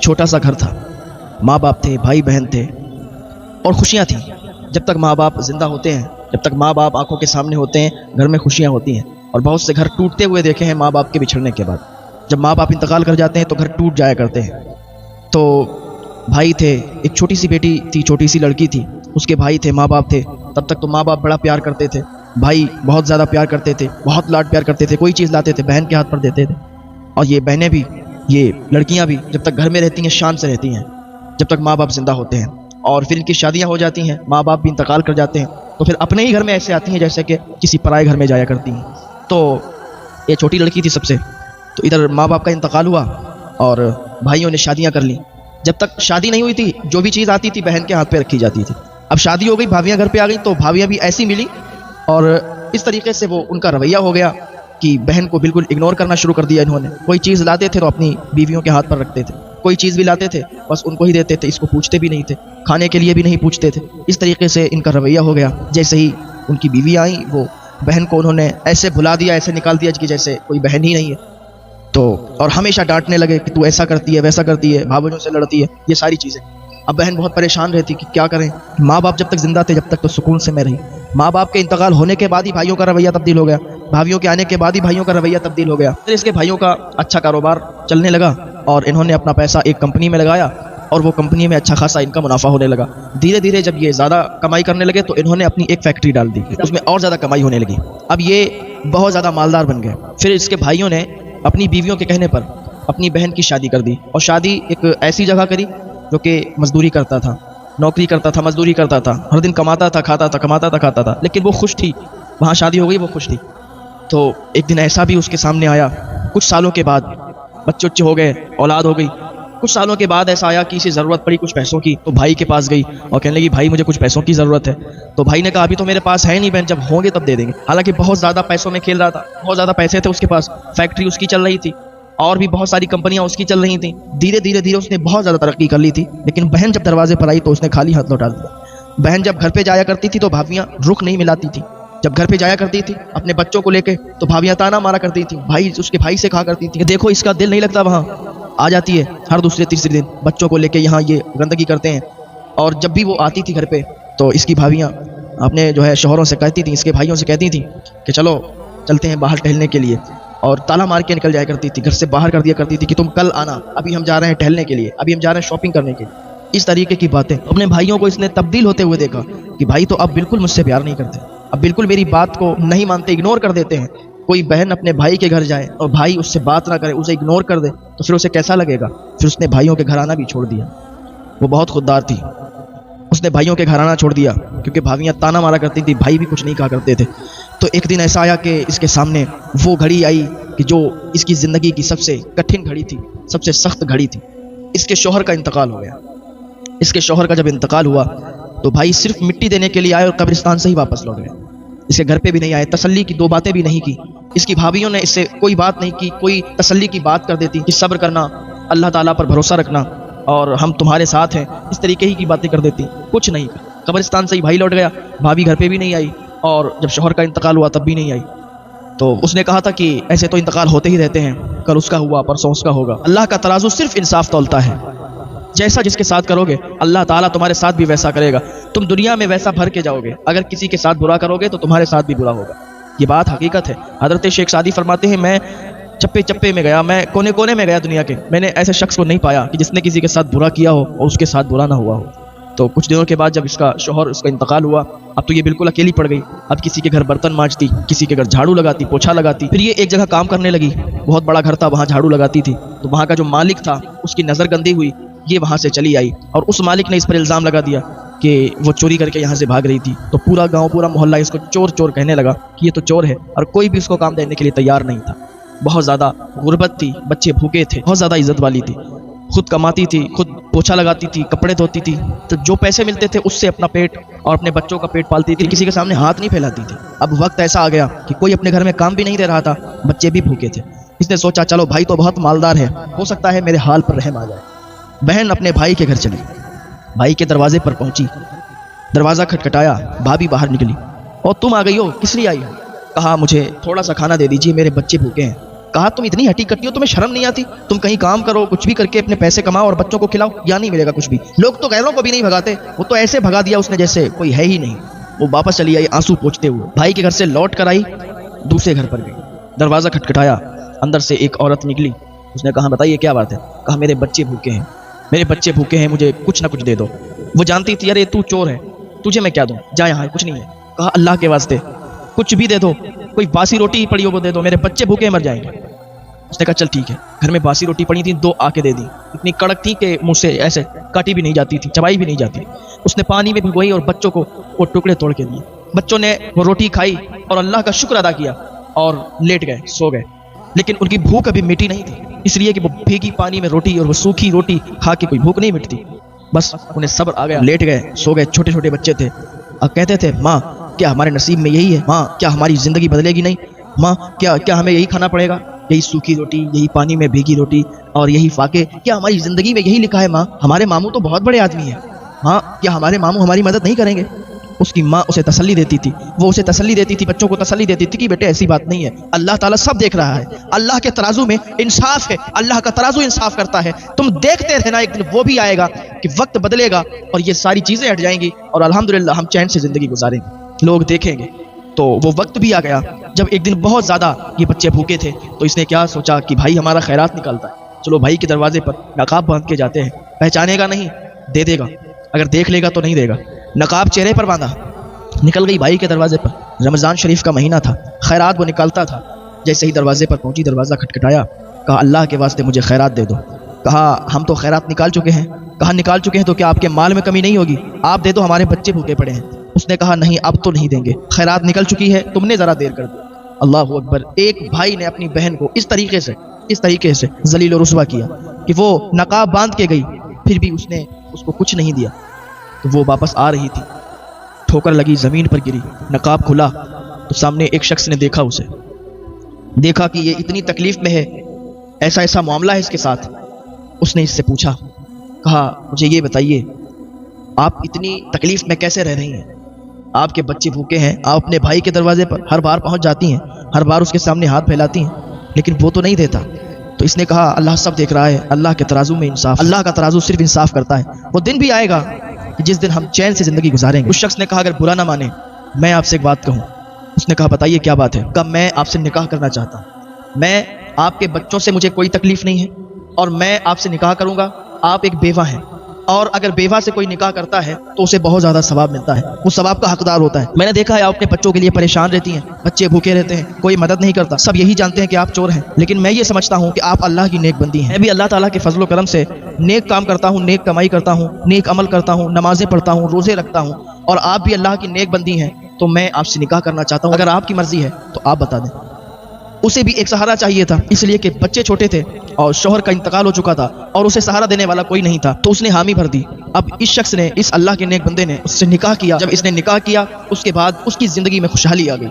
چھوٹا سا گھر تھا، ماں باپ تھے، بھائی بہن تھے اور خوشیاں تھیں۔ جب تک ماں باپ زندہ ہوتے ہیں، جب تک ماں باپ آنکھوں کے سامنے ہوتے ہیں، گھر میں خوشیاں ہوتی ہیں۔ اور بہت سے گھر ٹوٹتے ہوئے دیکھے ہیں ماں باپ کے بچھڑنے کے بعد۔ جب ماں باپ انتقال کر جاتے ہیں تو گھر ٹوٹ جایا کرتے ہیں۔ تو بھائی تھے، ایک چھوٹی سی بیٹی تھی، چھوٹی سی لڑکی تھی، اس کے بھائی تھے، ماں باپ تھے۔ تب تک تو ماں باپ بڑا پیار کرتے تھے، بھائی بہت زیادہ پیار کرتے تھے، بہت لاڈ پیار کرتے تھے، کوئی چیز لاتے تھے بہن کے ہاتھ پر دیتے تھے۔ اور یہ بہنیں بھی، یہ لڑکیاں بھی جب تک گھر میں رہتی ہیں شان سے رہتی ہیں، جب تک ماں باپ زندہ ہوتے ہیں۔ اور پھر ان کی شادیاں ہو جاتی ہیں، ماں باپ بھی انتقال کر جاتے ہیں، تو پھر اپنے ہی گھر میں ایسے آتی ہیں جیسے کہ کسی پرائے گھر میں جایا کرتی ہیں۔ تو یہ چھوٹی لڑکی تھی سب سے، تو ادھر ماں باپ کا انتقال ہوا اور بھائیوں نے شادیاں کر لیں۔ جب تک شادی نہیں ہوئی تھی جو بھی چیز آتی تھی بہن کے ہاتھ پہ رکھی جاتی تھی۔ اب شادی ہو گئی، بھابھیاں گھر پہ آ گئی، تو بھابھیاں بھی ایسی ملی اور اس طریقے سے وہ ان کا رویہ ہو گیا کہ بہن کو بالکل اگنور کرنا شروع کر دیا انہوں نے۔ کوئی چیز لاتے تھے تو اپنی بیویوں کے ہاتھ پر رکھتے تھے، کوئی چیز بھی لاتے تھے بس ان کو ہی دیتے تھے، اس کو پوچھتے بھی نہیں تھے، کھانے کے لیے بھی نہیں پوچھتے تھے۔ اس طریقے سے ان کا رویہ ہو گیا۔ جیسے ہی ان کی بیوی آئیں، وہ بہن کو انہوں نے ایسے بھلا دیا، ایسے نکال دیا کہ جیسے کوئی بہن ہی نہیں ہے۔ تو اور ہمیشہ ڈانٹنے لگے کہ تو ایسا کرتی ہے، ویسا کرتی ہے، بھابھیوں سے لڑتی ہے، یہ ساری چیزیں۔ اب بہن بہت پریشان رہتی کہ کیا کریں، ماں باپ جب تک زندہ تھے جب تک تو سکون سے میں رہی، ماں باپ کے انتقال ہونے کے بعد ہی بھائیوں کا رویہ تبدیل ہو گیا، بھابھیوں کے آنے کے بعد ہی بھائیوں کا رویہ تبدیل ہو گیا۔ پھر اس کے بھائیوں کا اچھا کاروبار چلنے لگا اور انہوں نے اپنا پیسہ ایک کمپنی میں لگایا اور وہ کمپنی میں اچھا خاصا ان کا منافع ہونے لگا۔ دھیرے دھیرے جب یہ زیادہ کمائی کرنے لگے تو انہوں نے اپنی ایک فیکٹری ڈال دی، اس میں اور زیادہ کمائی ہونے لگی۔ اب یہ بہت زیادہ مالدار بن گئے۔ پھر اس کے بھائیوں نے اپنی بیویوں کے کہنے پر اپنی بہن کی شادی کر دی، اور شادی ایک ایسی جگہ کری جو کہ مزدوری کرتا تھا، نوکری کرتا تھا، مزدوری کرتا تھا، ہر دن کماتا تھا، کھاتا تھا، کماتا تھا، کھاتا تھا، لیکن وہ خوش تھی۔ وہاں شادی ہو گئی، وہ خوش تھی۔ تو ایک دن ایسا بھی اس کے سامنے آیا، کچھ سالوں کے بعد بچے اچے ہو گئے، اولاد ہو گئی، کچھ سالوں کے بعد ایسا آیا کہ اسے ضرورت پڑی کچھ پیسوں کی، تو بھائی کے پاس گئی اور کہنے لگی بھائی مجھے کچھ پیسوں کی ضرورت ہے۔ تو بھائی نے کہا ابھی تو میرے پاس ہے نہیں بہن، جب ہوں گے تب دے دیں گے۔ حالانکہ بہت زیادہ پیسوں میں کھیل رہا تھا، بہت زیادہ پیسے تھے اس کے پاس، فیکٹری اس کی چل رہی تھی اور بھی بہت ساری کمپنیاں اس کی چل رہی تھیں۔ دھیرے دھیرے اس نے بہت زیادہ ترقی کر لی تھی، لیکن بہن جب دروازے پر آئی تو اس نے خالی ہاتھ لوٹا دیا۔ بہن جب گھر پہ جایا کرتی تھی تو بھابھیاں رخ نہیں ملاتی تھی، جب گھر پہ جایا کرتی تھی اپنے بچوں کو لے کے تو بھابھیاں تانا مارا کرتی تھی، بھائی اس کے بھائی سے کہا کرتی تھی کہ دیکھو اس کا دل نہیں لگتا وہاں، آ جاتی ہے ہر دوسرے تیسرے دن بچوں کو لے کے یہاں یہ گندگی کرتے ہیں۔ اور جب بھی وہ آتی تھی گھر پہ تو اس کی بھابھیاں اپنے جو ہے شوہروں سے کہتی تھیں، اس کے بھائیوں سے کہتی تھیں کہ چلو چلتے ہیں باہر ٹہلنے کے لیے، اور تالا مار کے نکل جایا کرتی تھی، گھر سے باہر کر دیا کرتی تھی کہ تم کل آنا، ابھی ہم جا رہے ہیں ٹہلنے کے لیے، ابھی ہم جا رہے ہیں شاپنگ کرنے کے لیے۔ اس طریقے کی باتیں اپنے بھائیوں کو اس نے تبدیل ہوتے ہوئے دیکھا کہ بھائی تو اب بالکل مجھ سے پیار نہیں کرتے، اب بالکل میری بات کو نہیں مانتے، اگنور کر دیتے ہیں۔ کوئی بہن اپنے بھائی کے گھر جائے اور بھائی اس سے بات نہ کرے، اسے اگنور کر دے تو پھر اسے کیسا لگے گا؟ پھر اس نے بھائیوں کے گھر آنا بھی چھوڑ دیا۔ وہ بہت خوددار تھی، اس نے بھائیوں کے گھر آنا چھوڑ دیا کیونکہ بھابھیاں تانا مارا کرتی تھی، بھائی بھی کچھ نہیں کہا کرتے تھے۔ تو ایک دن ایسا آیا کہ اس کے سامنے وہ گھڑی آئی کہ جو اس کی زندگی کی سب سے کٹھن گھڑی تھی، سب سے سخت گھڑی تھی۔ اس کے شوہر کا انتقال ہو گیا۔ اس کے شوہر کا جب انتقال ہوا تو بھائی صرف مٹی دینے کے لیے آئے اور قبرستان سے ہی واپس لوٹ گئے، اس کے گھر پہ بھی نہیں آئے، تسلی کی دو باتیں بھی نہیں کی۔ اس کی بھابھیوں نے اس سے کوئی بات نہیں کی، کوئی تسلی کی بات کر دیتی کہ صبر کرنا، اللہ تعالیٰ پر بھروسہ رکھنا اور ہم تمہارے ساتھ ہیں، اس طریقے ہی کی باتیں کر دیتی، کچھ نہیں۔ قبرستان سے ہی بھائی لوٹ گیا، بھابھی گھر پہ بھی نہیں آئی اور جب شوہر کا انتقال ہوا تب بھی نہیں آئی۔ تو اس نے کہا تھا کہ ایسے تو انتقال ہوتے ہی رہتے ہیں، کل اس کا ہوا، پرسوں اس کا ہوگا، اللہ کا ترازو صرف انصاف تولتا ہے، جیسا جس کے ساتھ کرو گے اللہ تعالیٰ تمہارے ساتھ بھی ویسا کرے گا، تم دنیا میں ویسا بھر کے جاؤ گے، اگر کسی کے ساتھ برا کرو گے تو تمہارے ساتھ بھی برا ہوگا۔ یہ بات حقیقت ہے۔ حضرت شیخ سعدی فرماتے ہیں میں چپے چپے میں گیا، میں کونے کونے میں گیا دنیا کے، میں نے ایسے شخص کو نہیں پایا کہ جس نے کسی کے ساتھ برا کیا ہو اور اس کے ساتھ برا نہ ہوا ہو۔ تو کچھ دنوں کے بعد جب اس کا شوہر، اس کا انتقال ہوا، اب تو یہ بالکل اکیلی پڑ گئی۔ اب کسی کے گھر برتن مانجتی، کسی کے گھر جھاڑو لگاتی، پوچھا لگاتی۔ پھر یہ ایک جگہ کام کرنے لگی، بہت بڑا گھر تھا، وہاں جھاڑو لگاتی تھی، تو وہاں کا جو مالک تھا اس کی نظر گندی ہوئی، یہ وہاں سے چلی آئی اور اس مالک نے اس پر الزام لگا دیا کہ وہ چوری کر کے یہاں سے بھاگ رہی تھی۔ تو پورا گاؤں، پورا محلہ اس کو چور چور کہنے لگا کہ یہ تو چور ہے، اور کوئی بھی اس کو کام دینے کے لیے تیار نہیں تھا۔ بہت زیادہ غربت تھی، بچے بھوکے تھے، بہت زیادہ عزت والی تھی، خود کماتی تھی، خود پوچھا لگاتی تھی، کپڑے دھوتی تھی، تو جو پیسے ملتے تھے اس سے اپنا پیٹ اور اپنے بچوں کا پیٹ پالتی تھی، کسی کے سامنے ہاتھ نہیں پھیلاتی تھی۔ اب وقت ایسا آ گیا کہ کوئی اپنے گھر میں کام بھی نہیں دے رہا تھا، بچے بھی بھوکے تھے۔ اس نے سوچا چلو بھائی تو بہت مالدار ہے، ہو سکتا ہے میرے حال پر رحم آ جائے۔ بہن اپنے بھائی کے گھر چلی، بھائی کے دروازے پر پہنچی، دروازہ کھٹکھٹایا، بھابھی باہر نکلی، اور تم آ گئی ہو، کس لیے آئی ہو؟ کہا مجھے تھوڑا سا کھانا دے دیجیے، میرے بچے بھوکے ہیں، کہا تم اتنی ہٹی کٹی ہو، تمہیں شرم نہیں آتی؟ تم کہیں کام کرو، کچھ بھی کر کے اپنے پیسے کماؤ اور بچوں کو کھلاؤ، یا نہیں ملے گا کچھ بھی؟ لوگ تو غیروں کو بھی نہیں بھگاتے، وہ تو ایسے بھگا دیا اس نے جیسے کوئی ہے ہی نہیں۔ وہ واپس چلی آئی آنسو پوچھتے ہوئے، بھائی کے گھر سے لوٹ کر آئی، دوسرے گھر پر گئی، دروازہ کھٹکھٹایا، اندر سے ایک عورت نکلی۔ اس نے کہا بتائیے کیا بات ہے؟ کہا میرے بچے بھوکے ہیں، میرے بچے بھوکے ہیں، مجھے کچھ نہ کچھ دے دو۔ وہ جانتی تھی ارے تو چور ہے، تجھے میں کیا دوں، جا یہاں کچھ نہیں ہے۔ کہا اللہ کے واسطے کچھ بھی دے دو، کوئی باسی روٹی ہی پڑی ہو وہ دے دو، میرے بچے بھوکے مر جائیں گے۔ اس نے کہا چل ٹھیک ہے۔ گھر میں باسی روٹی پڑی تھی، 2 آ کے دے دی، اتنی کڑک تھی کہ منہ سے ایسے کاٹی بھی نہیں جاتی تھی، چبائی بھی نہیں جاتی۔ اس نے پانی میں بھگوئی اور بچوں کو وہ ٹکڑے توڑ کے دیے۔ بچوں نے وہ روٹی کھائی اور اللہ کا شکر ادا کیا اور لیٹ گئے، سو گئے۔ لیکن ان کی بھوک ابھی مٹی نہیں تھی، اس لیے کہ وہ بھیگی پانی میں روٹی اور وہ سوکھی روٹی کھا کے کوئی بھوک نہیں مٹتی۔ بس انہیں صبر آ گیا، لیٹ گئے، سو گئے۔ چھوٹے چھوٹے بچے تھے، اب کہتے تھے ماں کیا ہمارے نصیب میں یہی ہے؟ ماں کیا ہماری زندگی بدلے گی نہیں؟ ماں کیا ہمیں یہی کھانا پڑے گا؟ یہی سوکھی روٹی، یہی پانی میں بھیگی روٹی اور یہی فاقے، کیا ہماری زندگی میں یہی لکھا ہے؟ ماں ہمارے ماموں تو بہت بڑے آدمی ہیں، ماں کیا ہمارے ماموں ہماری مدد نہیں کریں گے؟ اس کی ماں اسے تسلی دیتی تھی، وہ اسے تسلی دیتی تھی، بچوں کو تسلی دیتی تھی کہ بیٹے ایسی بات نہیں ہے، اللہ تعالیٰ سب دیکھ رہا ہے، اللہ کے ترازو میں انصاف ہے، اللہ کا ترازو انصاف کرتا ہے، تم دیکھتے رہنا، ایک دن وہ بھی آئے گا کہ وقت بدلے گا اور یہ ساری چیزیں ہٹ جائیں گی اور الحمدللہ ہم چین سے زندگی گزاریں گے، لوگ دیکھیں گے۔ تو وہ وقت بھی آ گیا جب ایک دن بہت زیادہ یہ بچے بھوکے تھے، تو اس نے کیا سوچا کہ بھائی ہمارا خیرات نکالتا ہے، چلو بھائی کے دروازے پر نقاب باندھ کے جاتے ہیں، پہچانے گا نہیں، دے دے گا، اگر دیکھ لے گا تو نہیں دے گا۔ نقاب چہرے پر باندھا، نکل گئی بھائی کے دروازے پر۔ رمضان شریف کا مہینہ تھا، خیرات وہ نکالتا تھا۔ جیسے ہی دروازے پر پہنچی، دروازہ کھٹکھٹایا، کہا اللہ کے واسطے مجھے خیرات دے دو۔ کہا ہم تو خیرات نکال چکے ہیں۔ کہا نکال چکے ہیں تو کیا آپ کے مال میں کمی نہیں ہوگی؟ آپ دے دو، ہمارے بچے بھوکے پڑے ہیں۔ اس نے کہا نہیں اب تو نہیں دیں گے، خیرات نکل چکی ہے، تم نے ذرا دیر کر دی۔ اللہ اکبر! ایک بھائی نے اپنی بہن کو اس طریقے سے ذلیل و رسوا کیا کہ وہ نقاب باندھ کے گئی، پھر بھی اس نے اس کو کچھ نہیں دیا۔ تو وہ واپس آ رہی تھی، ٹھوکر لگی، زمین پر گری، نقاب کھلا تو سامنے ایک شخص نے دیکھا اسے، دیکھا کہ یہ اتنی تکلیف میں ہے، ایسا معاملہ ہے اس کے ساتھ۔ اس نے اس سے پوچھا، کہا مجھے یہ بتائیے آپ اتنی تکلیف میں کیسے رہ رہی ہیں؟ آپ کے بچے بھوکے ہیں، آپ اپنے بھائی کے دروازے پر ہر بار پہنچ جاتی ہیں، ہر بار اس کے سامنے ہاتھ پھیلاتی ہیں، لیکن وہ تو نہیں دیتا۔ تو اس نے کہا اللہ سب دیکھ رہا ہے، اللہ کے ترازو میں انصاف، اللہ کا ترازو صرف انصاف کرتا ہے۔ وہ دن بھی آئے گا کہ جس دن ہم چین سے زندگی گزاریں گے۔ اس شخص نے کہا اگر برا نہ مانے میں آپ سے ایک بات کہوں۔ اس نے کہا بتائیے کیا بات ہے؟ کہا میں آپ سے نکاح کرنا چاہتا ہوں، میں آپ کے بچوں سے مجھے کوئی تکلیف نہیں ہے اور میں آپ سے نکاح کروں گا۔ آپ ایک بیوہ ہیں اور اگر بیوہ سے کوئی نکاح کرتا ہے تو اسے بہت زیادہ ثواب ملتا ہے، وہ ثواب کا حقدار ہوتا ہے۔ میں نے دیکھا ہے آپ اپنے بچوں کے لیے پریشان رہتی ہیں، بچے بھوکے رہتے ہیں، کوئی مدد نہیں کرتا، سب یہی جانتے ہیں کہ آپ چور ہیں، لیکن میں یہ سمجھتا ہوں کہ آپ اللہ کی نیک بندی ہیں۔ میں بھی اللہ تعالیٰ کے فضل و کرم سے نیک کام کرتا ہوں، نیک کمائی کرتا ہوں، نیک عمل کرتا ہوں، نمازیں پڑھتا ہوں، روزے رکھتا ہوں، اور آپ بھی اللہ کی نیک بندی ہیں، تو میں آپ سے نکاح کرنا چاہتا ہوں، اگر آپ کی مرضی ہے تو آپ بتا دیں۔ اسے بھی ایک سہارا چاہیے تھا، اس لیے کہ بچے چھوٹے تھے اور شوہر کا انتقال ہو چکا تھا اور اسے سہارا دینے والا کوئی نہیں تھا، تو اس نے حامی بھر دی۔ اب اس شخص نے، اس اللہ کے نیک بندے نے اس سے نکاح کیا۔ جب اس نے نکاح کیا اس کے بعد اس کی زندگی میں خوشحالی آ گئی۔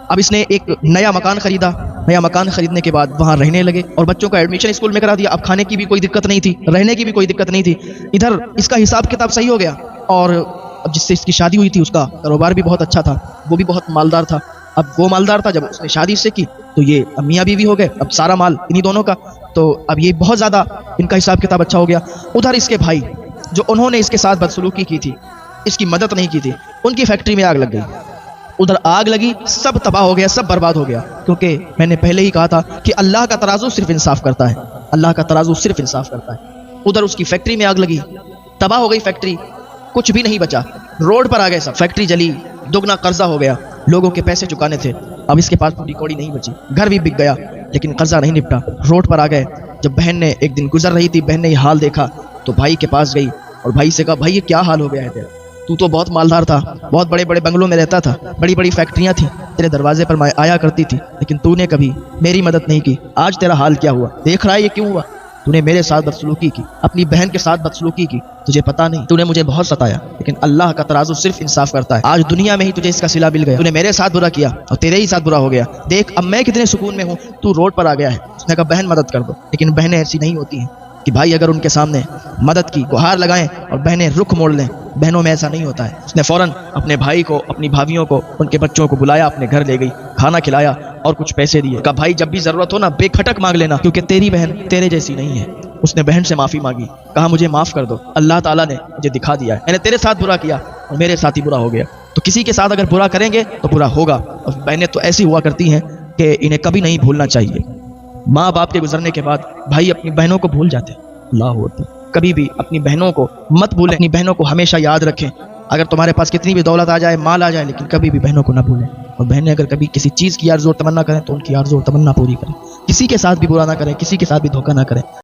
اب اس نے ایک نیا مکان خریدا، نیا مکان خریدنے کے بعد وہاں رہنے لگے اور بچوں کا ایڈمیشن اسکول میں کرا دیا۔ اب کھانے کی بھی کوئی دقت نہیں تھی، رہنے کی بھی کوئی دقت نہیں تھی، ادھر اس کا حساب کتاب صحیح ہو گیا۔ اور اب جس سے اس کی شادی ہوئی تھی اس کا کاروبار بھی بہت اچھا تھا، وہ بھی بہت مالدار تھا۔ اب وہ مالدار تھا، جب اس نے شادی سے کی تو یہ میاں بیوی ہو گئے، اب سارا مال انہی دونوں کا، تو اب یہ بہت زیادہ ان کا حساب کتاب اچھا ہو گیا۔ ادھر اس کے بھائی جو انہوں نے اس کے ساتھ بدسلوکی کی تھی، اس کی مدد نہیں کی تھی، ان کی فیکٹری میں آگ لگ گئی۔ ادھر آگ لگی، سب تباہ ہو گیا، سب برباد ہو گیا، کیونکہ میں نے پہلے ہی کہا تھا کہ اللہ کا ترازو صرف انصاف کرتا ہے، اللہ کا ترازو صرف انصاف کرتا ہے۔ ادھر اس کی فیکٹری میں آگ لگی، تباہ ہو گئی فیکٹری، کچھ بھی نہیں بچا، روڈ پر آ گئے سب، فیکٹری جلی، دگنا قرضہ ہو گیا، لوگوں کے پیسے چکانے تھے، اب اس کے پاس پوری کوڑی نہیں بچی، گھر بھی بک گیا لیکن قرضہ نہیں نپٹا، روڈ پر آ گئے۔ جب بہن نے ایک دن گزر رہی تھی، بہن نے یہ حال دیکھا تو بھائی کے پاس گئی اور بھائی سے کہا بھائی یہ کیا حال ہو گیا ہے تیرا؟ تو بہت مالدار تھا، بہت بڑے بڑے بنگلوں میں رہتا تھا، بڑی بڑی فیکٹریاں تھیں، تیرے دروازے پر میں آیا کرتی تھی، لیکن تو نے کبھی میری مدد نہیں کی، آج تیرا حال کیا ہوا؟ دیکھ رہا ہے یہ کیوں ہوا؟ تو نے میرے ساتھ بدسلوکی کی، اپنی بہن کے ساتھ بدسلوکی کی، تجھے پتا نہیں، تو نے مجھے بہت ستایا، لیکن اللہ کا ترازو صرف انصاف کرتا ہے۔ آج دنیا میں ہی تجھے اس کا صلہ مل گیا، تو نے میرے ساتھ برا کیا اور تیرے ہی ساتھ برا ہو گیا، دیکھ اب میں کتنے سکون میں ہوں، تو روڈ پر آ گیا ہے۔ اس نے کہا بہن مدد کر دو، لیکن بہنیں ایسی نہیں ہوتی ہیں، کہ بھائی اگر ان کے سامنے مدد کی گہار لگائیں اور بہنیں رخ موڑ لیں، بہنوں میں ایسا نہیں ہوتا ہے۔ اس نے فوراً اپنے بھائی کو، اپنی بھابھیوں کو، ان کے بچوں کو بلایا، اپنے گھر لے گئی، کھانا کھلایا اور کچھ پیسے دیے، کہا بھائی جب بھی ضرورت ہو نا بے کھٹک مانگ لینا، کیونکہ تیری بہن تیرے جیسی نہیں ہے۔ اس نے بہن سے معافی مانگی، کہا مجھے معاف کر دو، اللہ تعالیٰ نے مجھے دکھا دیا ہے، میں نے تیرے ساتھ برا کیا اور میرے ساتھ ہی برا ہو گیا، تو کسی کے ساتھ اگر برا کریں گے تو برا ہوگا۔ اور بہنیں تو ایسی ہوا کرتی ہیں کہ انہیں کبھی نہیں بھولنا چاہیے۔ ماں باپ کے گزرنے کے بعد بھائی اپنی بہنوں کو بھول جاتے ہیں۔ اللہ اکبر، کبھی بھی اپنی بہنوں کو مت بھولیں، اپنی بہنوں کو ہمیشہ یاد رکھیں۔ اگر تمہارے پاس کتنی بھی دولت آ جائے، مال آ جائے، لیکن کبھی بھی بہنوں کو نہ بھولیں۔ اور بہنیں اگر کبھی کسی چیز کی آرزو اور تمنا کریں تو ان کی آرزو اور تمنا پوری کریں، کسی کے ساتھ بھی برا نہ کریں، کسی کے ساتھ بھی دھوکہ نہ کریں۔